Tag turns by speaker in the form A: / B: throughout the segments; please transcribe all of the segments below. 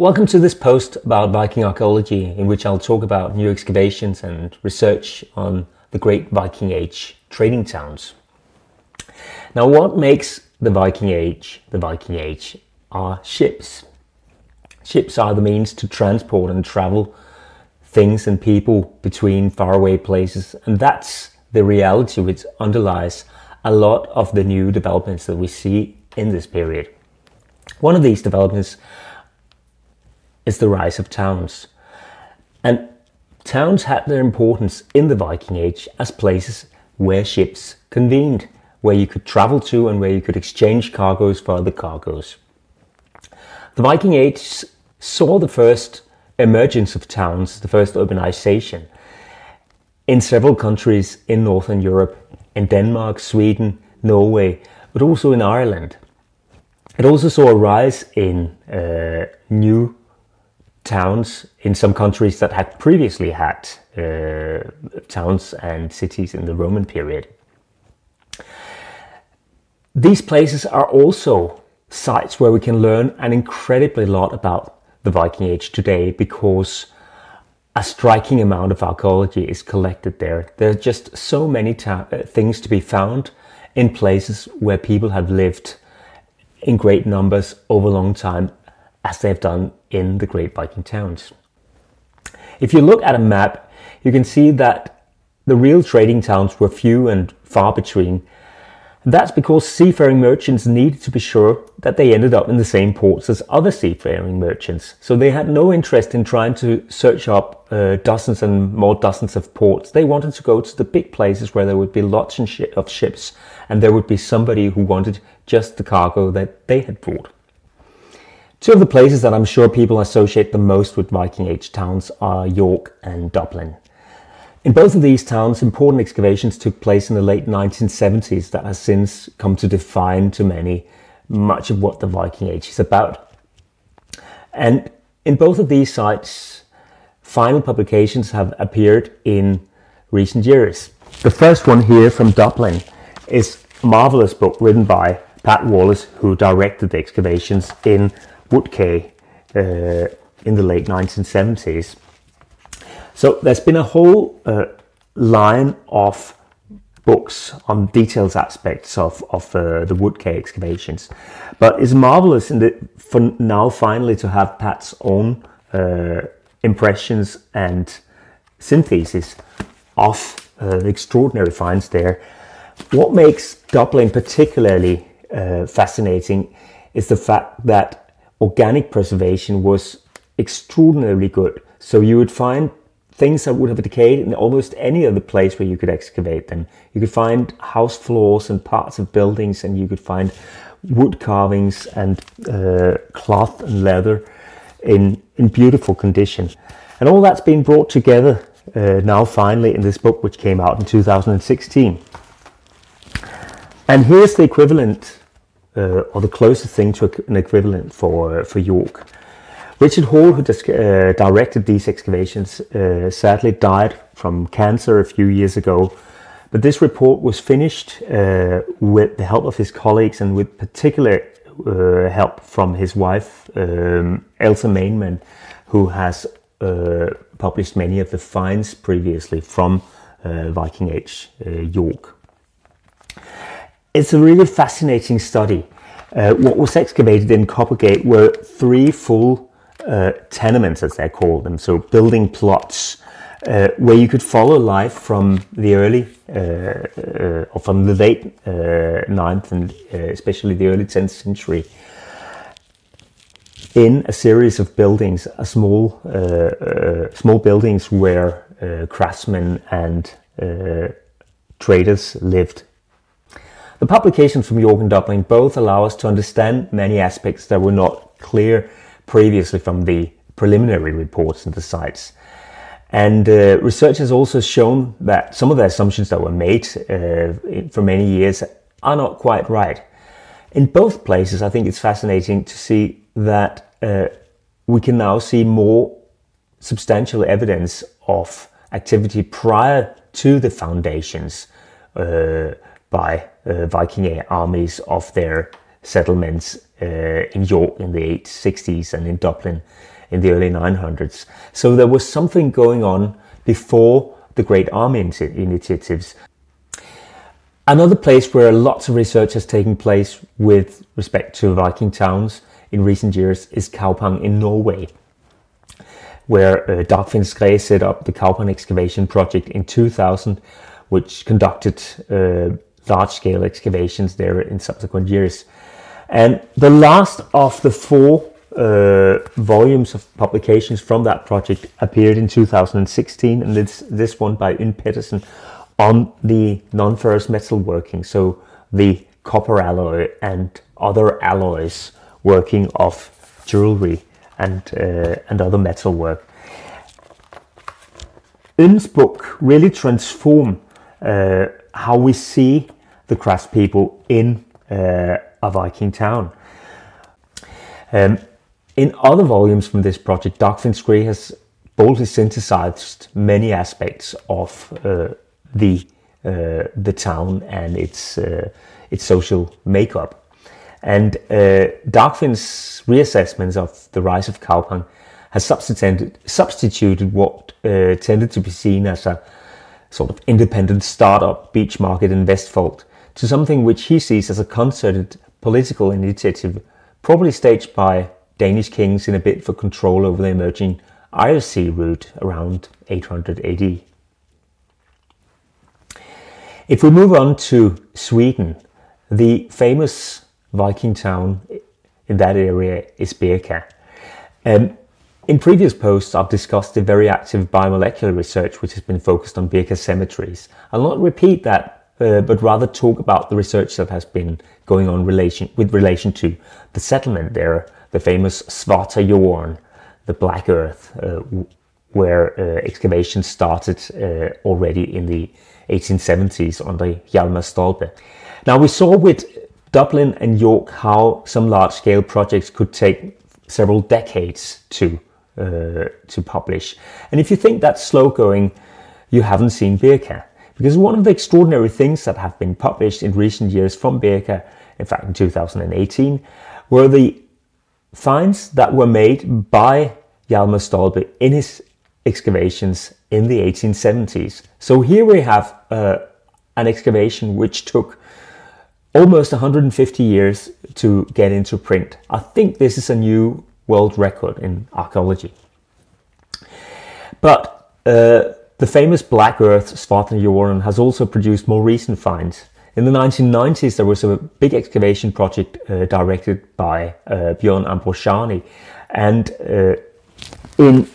A: Welcome to this post about Viking archaeology, in which I'll talk about new excavations and research on the great Viking Age trading towns. Now, what makes the Viking Age are ships. Ships are the means to transport and travel things and people between faraway places, and that's the reality which underlies a lot of the new developments that we see in this period. One of these developments is the rise of towns. And towns had their importance in the Viking Age as places where ships convened, where you could travel to and where you could exchange cargoes for other cargoes. The Viking Age saw the first emergence of towns, the first urbanization, in several countries in Northern Europe, in Denmark, Sweden, Norway, but also in Ireland. It also saw a rise in new towns in some countries that had previously had towns and cities in the Roman period. These places are also sites where we can learn an incredibly lot about the Viking Age today, because a striking amount of archaeology is collected there. There are just so many things to be found in places where people have lived in great numbers over a long time, as they've done in the great Viking towns. If you look at a map, you can see that the real trading towns were few and far between. That's because seafaring merchants needed to be sure that they ended up in the same ports as other seafaring merchants. So they had no interest in trying to search up dozens and more dozens of ports. They wanted to go to the big places where there would be lots of ships, and there would be somebody who wanted just the cargo that they had brought. Two of the places that I'm sure people associate the most with Viking Age towns are York and Dublin. In both of these towns, important excavations took place in the late 1970s that has since come to define to many much of what the Viking Age is about. And in both of these sites, final publications have appeared in recent years. The first one here from Dublin is a marvelous book written by Pat Wallace, who directed the excavations in Quay in the late 1970s. So there's been a whole line of books on details aspects of the Quay excavations, but it's marvelous for now finally to have Pat's own impressions and synthesis of the extraordinary finds there. What makes Dublin particularly fascinating is the fact that organic preservation was extraordinarily good. So you would find things that would have decayed in almost any other place where you could excavate them. You could find house floors and parts of buildings, and you could find wood carvings and cloth and leather in beautiful condition. And all that's been brought together now finally in this book, which came out in 2016. And here's the equivalent, or the closest thing to an equivalent for York. Richard Hall, who directed these excavations, sadly died from cancer a few years ago. But this report was finished with the help of his colleagues and with particular help from his wife, Elsa Mainman, who has published many of the finds previously from Viking Age York. It's a really fascinating study. What was excavated in Coppergate were 3 full tenements, as they're called them, so building plots, where you could follow life from the early, or from the late 9th and especially the early 10th century, in a series of buildings, small buildings where craftsmen and traders lived. The publications from York and Dublin both allow us to understand many aspects that were not clear previously from the preliminary reports and the sites. And research has also shown that some of the assumptions that were made for many years are not quite right. In both places, I think it's fascinating to see that we can now see more substantial evidence of activity prior to the foundations by Viking armies of their settlements in York in the 860s and in Dublin in the early 900s. So there was something going on before the Great Army Initiatives. Another place where lots of research has taken place with respect to Viking towns in recent years is Kaupang in Norway, where Dagfinn Skre set up the Kaupang excavation project in 2000, which conducted large-scale excavations there in subsequent years. And the last of the 4 volumes of publications from that project appeared in 2016, and this one by Pedersen on the non-ferrous metalworking, so the copper alloy and other alloys working of jewelry and other metalwork. Un's book really transformed how we see the craftspeople in a Viking town. In other volumes from this project, Dagfinn Skre has boldly synthesized many aspects of the town and its social makeup. And Dagfinn's reassessments of the rise of Kaupang has substituted what tended to be seen as a sort of independent startup beach market in Vestfold to something which he sees as a concerted political initiative, probably staged by Danish kings in a bid for control over the emerging Irish Sea route around 800 AD. If we move on to Sweden, the famous Viking town in that area is BIRKA. In previous posts, I've discussed the very active biomolecular research which has been focused on BIRKA cemeteries. I'll not repeat that, but rather talk about the research that has been going on with relation to the settlement there, the famous Svarta Jorden, the Black Earth, where excavations started already in the 1870s under Hjalmar Stolpes. Now, we saw with Dublin and York how some large-scale projects could take several decades to publish. And if you think that's slow going, you haven't seen BIRKA. Because one of the extraordinary things that have been published in recent years from BIRKA, in fact in 2018, were the finds that were made by Hjalmar Stolpes in his excavations in the 1870s. So here we have an excavation which took almost 150 years to get into print. I think this is a new world record in archaeology. But the famous Black Earth Svarta Jorden has also produced more recent finds. In the 1990s, there was a big excavation project directed by Björn Ambroschani, and in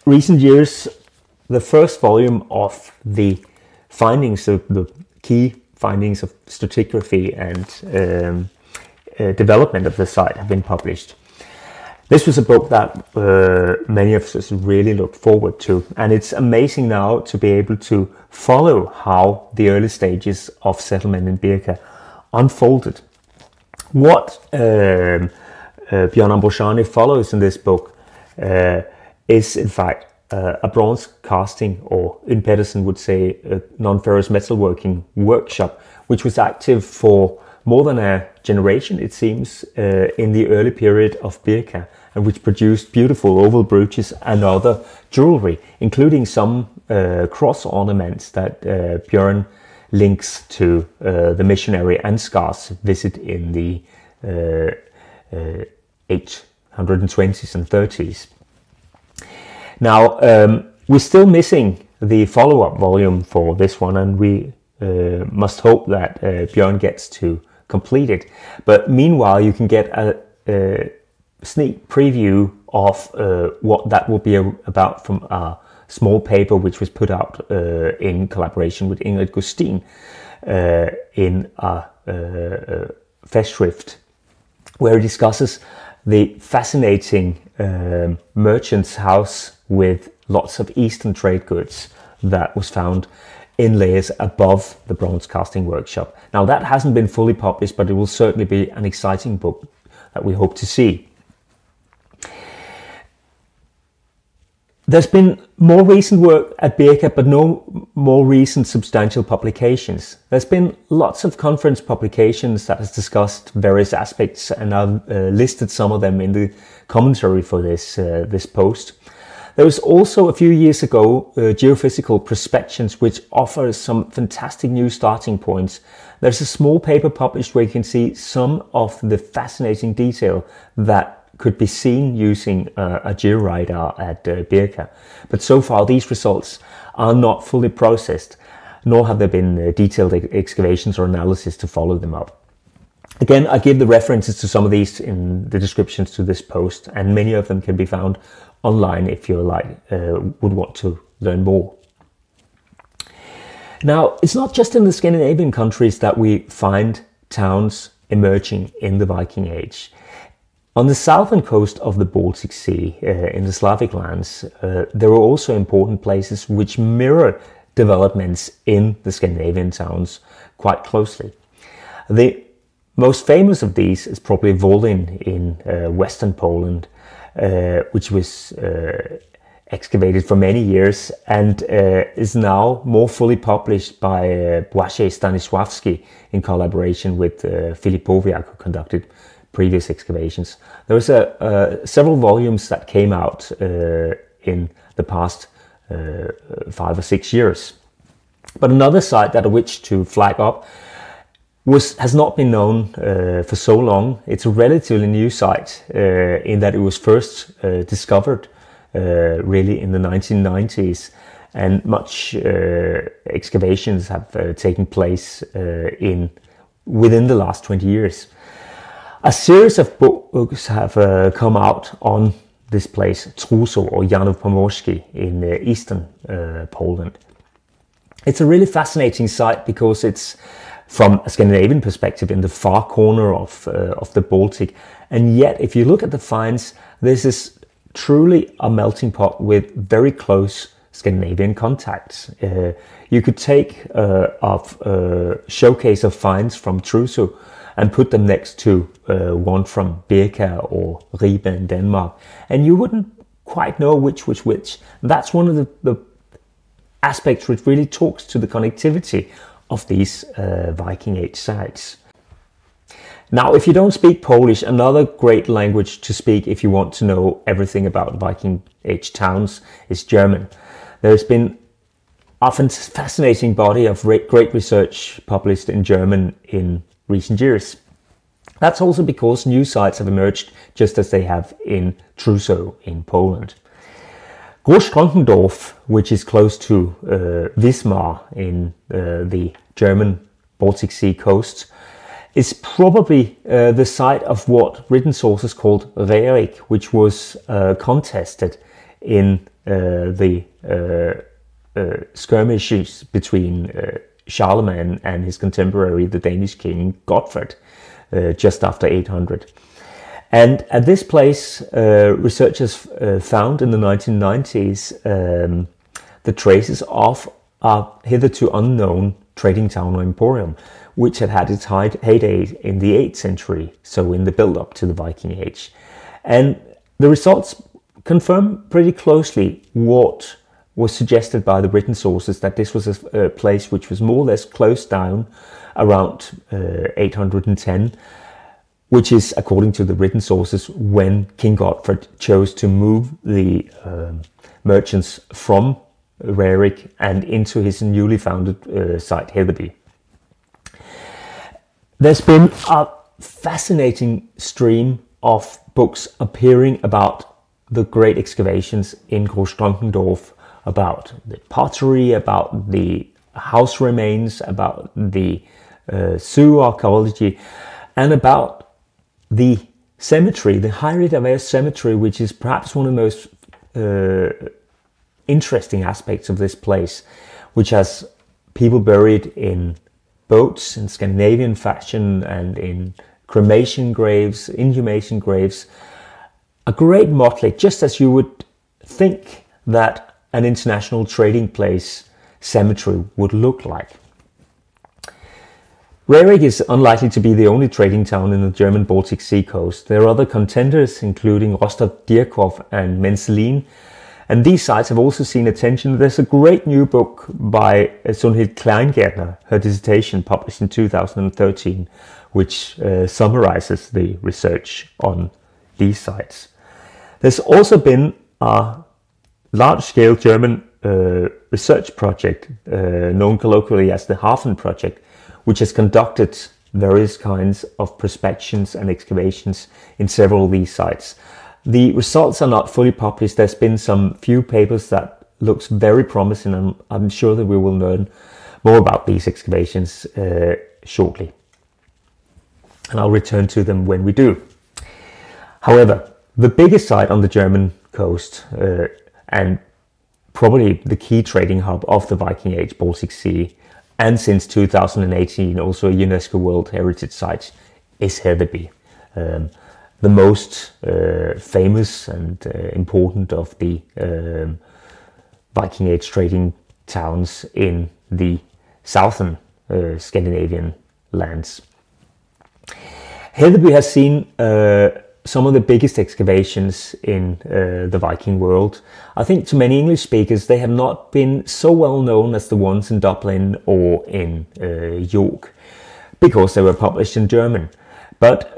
A: recent years, the first volume of the findings of the key findings of stratigraphy and development of the site have been published. This was a book that many of us really looked forward to, and it's amazing now to be able to follow how the early stages of settlement in BIRKA unfolded. What Björn Ambroschani follows in this book is in fact a bronze casting, or in Pedersen would say a non-ferrous metalworking workshop, which was active for more than a generation, it seems, in the early period of BIRKA, and which produced beautiful oval brooches and other jewelry, including some cross ornaments that Björn links to the missionary Ansgar's visit in the 820s and 30s. Now, we're still missing the follow-up volume for this one, and we must hope that Björn gets to complete it. But meanwhile, you can get a sneak preview of what that will be about from a small paper which was put out in collaboration with Ingrid Gustin in a festschrift, where he discusses the fascinating merchant's house with lots of Eastern trade goods that was found in layers above the bronze casting workshop. Now, that hasn't been fully published, but it will certainly be an exciting book that we hope to see. There's been more recent work at BIRKA, but no more recent substantial publications. There's been lots of conference publications that has discussed various aspects, and I've listed some of them in the commentary for this post. There was also a few years ago Geophysical Perspectives, which offers some fantastic new starting points. There's a small paper published where you can see some of the fascinating detail that could be seen using a georadar at BIRKA. But so far these results are not fully processed, nor have there been detailed excavations or analysis to follow them up. Again, I give the references to some of these in the descriptions to this post, and many of them can be found online if you would want to learn more. Now, it's not just in the Scandinavian countries that we find towns emerging in the Viking Age. On the southern coast of the Baltic Sea, in the Slavic lands, there are also important places which mirror developments in the Scandinavian towns quite closely. The most famous of these is probably Wollin in western Poland, which was excavated for many years and is now more fully published by Błażej Stanisławski in collaboration with Filipowiak, who conducted previous excavations. There was several volumes that came out in the past 5 or 6 years. But another site that I wish to flag up has not been known for so long. It's a relatively new site in that it was first discovered really in the 1990s, and much excavations have taken place within the last 20 years. A series of books have come out on this place, Truso or Janów Pomorski in eastern Poland. It's a really fascinating site because it's from a Scandinavian perspective in the far corner of the Baltic, and yet if you look at the finds, this is truly a melting pot with very close Scandinavian contacts. You could take a showcase of finds from Truso and put them next to one from BIRKA or Ribe in Denmark, and you wouldn't quite know which was which. That's one of the aspects which really talks to the connectivity of these Viking Age sites. Now, if you don't speak Polish, another great language to speak if you want to know everything about Viking Age towns is German. There's been a fascinating body of great research published in German in recent years. That's also because new sites have emerged just as they have in Truso in Poland. Groß-Schronkendorf, which is close to Wismar in the German Baltic Sea coast, is probably the site of what written sources called Rerik, which was contested in the skirmishes between Hjalmar and his contemporary, the Danish king Godfred, just after 800. And at this place, researchers found in the 1990s the traces of a hitherto unknown trading town or emporium, which had its heyday in the 8th century, so in the build-up to the Viking Age. And the results confirm pretty closely what was suggested by the written sources, that this was a place which was more or less closed down around 810, which is, according to the written sources, when King Godfred chose to move the merchants from Rerik and into his newly founded site, Hedeby. There's been a fascinating stream of books appearing about the great excavations in Groß-Schronkendorf, about the pottery, about the house remains, about the zoo archaeology, and about the cemetery, the Huayra De Mer Cemetery, which is perhaps one of the most interesting aspects of this place, which has people buried in boats in Scandinavian fashion and in cremation graves, inhumation graves. A great motley, just as you would think that an international trading place cemetery would look like. Rerik is unlikely to be the only trading town in the German Baltic Sea coast. There are other contenders, including Rostov-Dierkov and Menzelin, And these sites have also seen attention. There's a great new book by Sunhild Kleingärtner, her dissertation published in 2013, which summarizes the research on these sites. There's also been a large-scale German research project known colloquially as the Hafen Project, which has conducted various kinds of prospections and excavations in several of these sites. The results are not fully published. There's been some few papers that looks very promising, and I'm sure that we will learn more about these excavations shortly. And I'll return to them when we do. However, the biggest site on the German coast and probably the key trading hub of the Viking Age, Baltic Sea, and since 2018 also a UNESCO World Heritage Site, is Hedeby. The most famous and important of the Viking Age trading towns in the southern Scandinavian lands. Hedeby has seen some of the biggest excavations in the Viking world. I think to many English speakers they have not been so well known as the ones in Dublin or in York, because they were published in German. But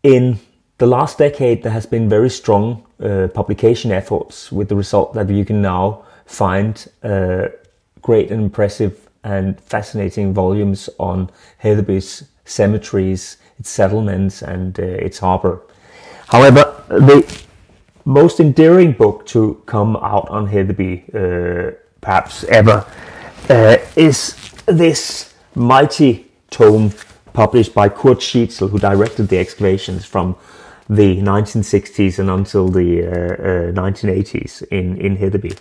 A: in the last decade, there has been very strong publication efforts, with the result that you can now find great and impressive and fascinating volumes on Hedeby's cemeteries, its settlements, and its harbour. However, the most endearing book to come out on Hedeby, perhaps ever, is this mighty tome published by Kurt Schietzel, who directed the excavations from the 1960s and until the 1980s in Hedeby.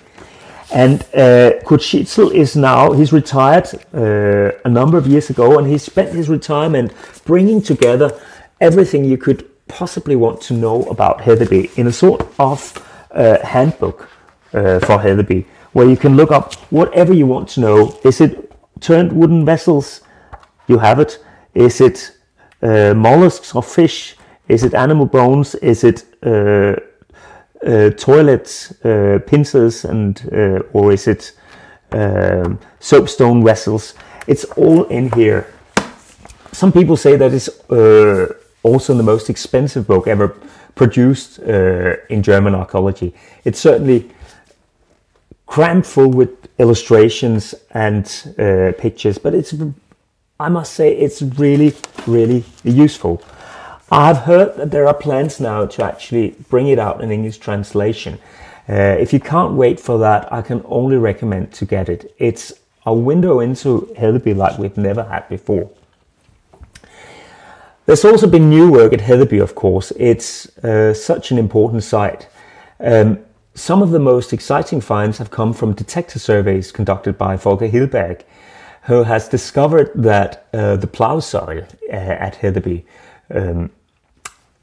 A: And Kurt Schietzel is now, he's retired a number of years ago, and he spent his retirement bringing together everything you could possibly want to know about Hedeby in a sort of handbook for Hedeby, where you can look up whatever you want to know. Is it turned wooden vessels? You have it. Is it mollusks or fish? Is it animal bones? Is it toilets, pincers, and or is it soapstone vessels? It's all in here. Some people say that it's also the most expensive book ever produced in German archaeology. It's certainly crammed full with illustrations and pictures, but it's, I must say, it's really, really useful. I've heard that there are plans now to actually bring it out in English translation. If you can't wait for that, I can only recommend to get it. It's a window into Hedeby like we've never had before. There's also been new work at Hedeby, of course. It's such an important site. Some of the most exciting finds have come from detector surveys conducted by Volker Hilberg, who has discovered that the plough soil at Hedeby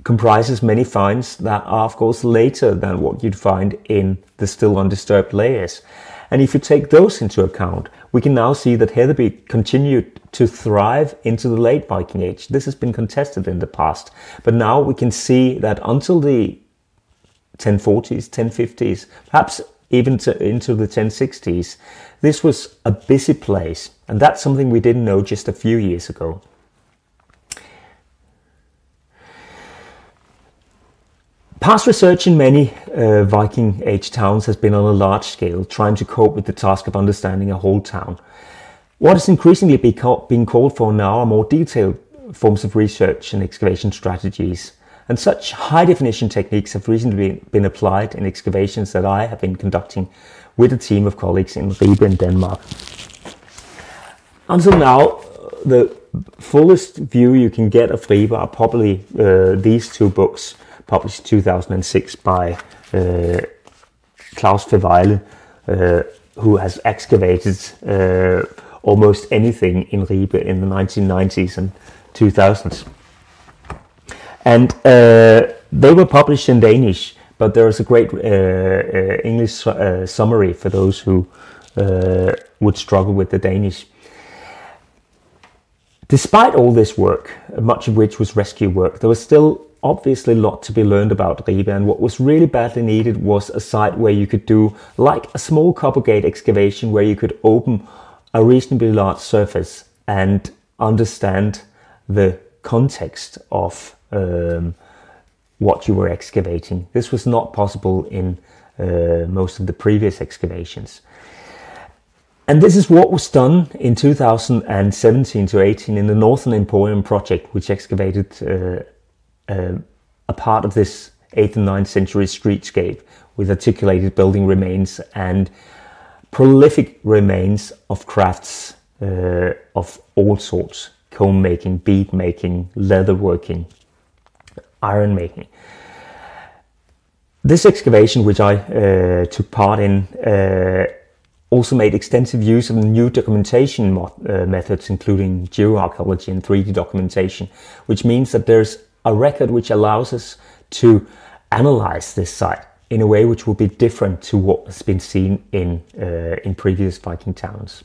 A: comprises many finds that are, of course, later than what you'd find in the still undisturbed layers. And if you take those into account, we can now see that Hedeby continued to thrive into the late Viking Age. This has been contested in the past, but now we can see that until the 1040s, 1050s, perhaps even into the 1060s, this was a busy place, and that's something we didn't know just a few years ago. Past research in many Viking Age towns has been on a large scale, trying to cope with the task of understanding a whole town. What is increasingly being called for now are more detailed forms of research and excavation strategies, and such high-definition techniques have recently been applied in excavations that I have been conducting with a team of colleagues in Ribe in Denmark. Until now, the fullest view you can get of Ribe are probably these two books, published in 2006 by Claus Verweile, who has excavated almost anything in Ribe in the 1990s and 2000s. And they were published in Danish, but there is a great English summary for those who would struggle with the Danish. Despite all this work, much of which was rescue work, there was still obviously a lot to be learned about Ribe, and what was really badly needed was a site where you could do like a small Coppergate excavation, where you could open a reasonably large surface and understand the context of what you were excavating. This was not possible in most of the previous excavations. And this is what was done in 2017 to 18 in the Northern Emporium project, which excavated a part of this 8th and 9th century streetscape with articulated building remains and prolific remains of crafts of all sorts: comb making, bead making, leather working, iron making. This excavation, which I took part in, also made extensive use of new documentation methods, including geoarchaeology and 3D documentation, which means that there's a record which allows us to analyze this site in a way which will be different to what has been seen in previous Viking towns.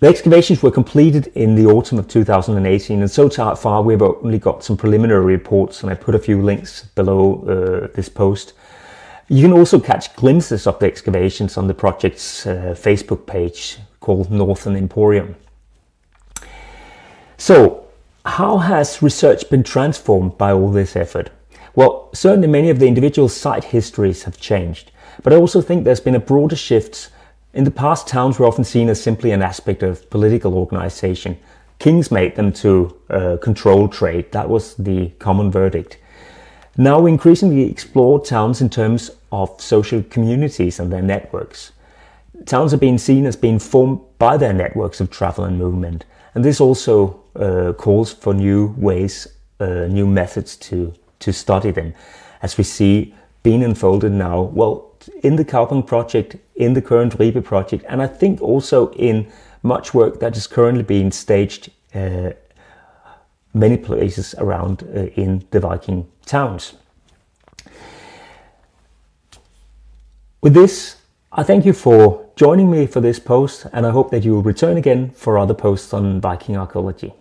A: The excavations were completed in the autumn of 2018, and so far we've only got some preliminary reports, and I put a few links below this post. You can also catch glimpses of the excavations on the project's Facebook page called Northern Emporium. So, how has research been transformed by all this effort? Well, certainly many of the individual site histories have changed, but I also think there's been a broader shift. In the past, towns were often seen as simply an aspect of political organization. Kings made them to control trade. That was the common verdict. Now we increasingly explore towns in terms of social communities and their networks. Towns are being seen as being formed by their networks of travel and movement, and this also calls for new ways, new methods to study them, as we see being unfolded now, well, in the Kaupang project, in the current Ribe project, and I think also in much work that is currently being staged many places around in the Viking towns. With this, I thank you for joining me for this post, and I hope that you will return again for other posts on Viking archaeology.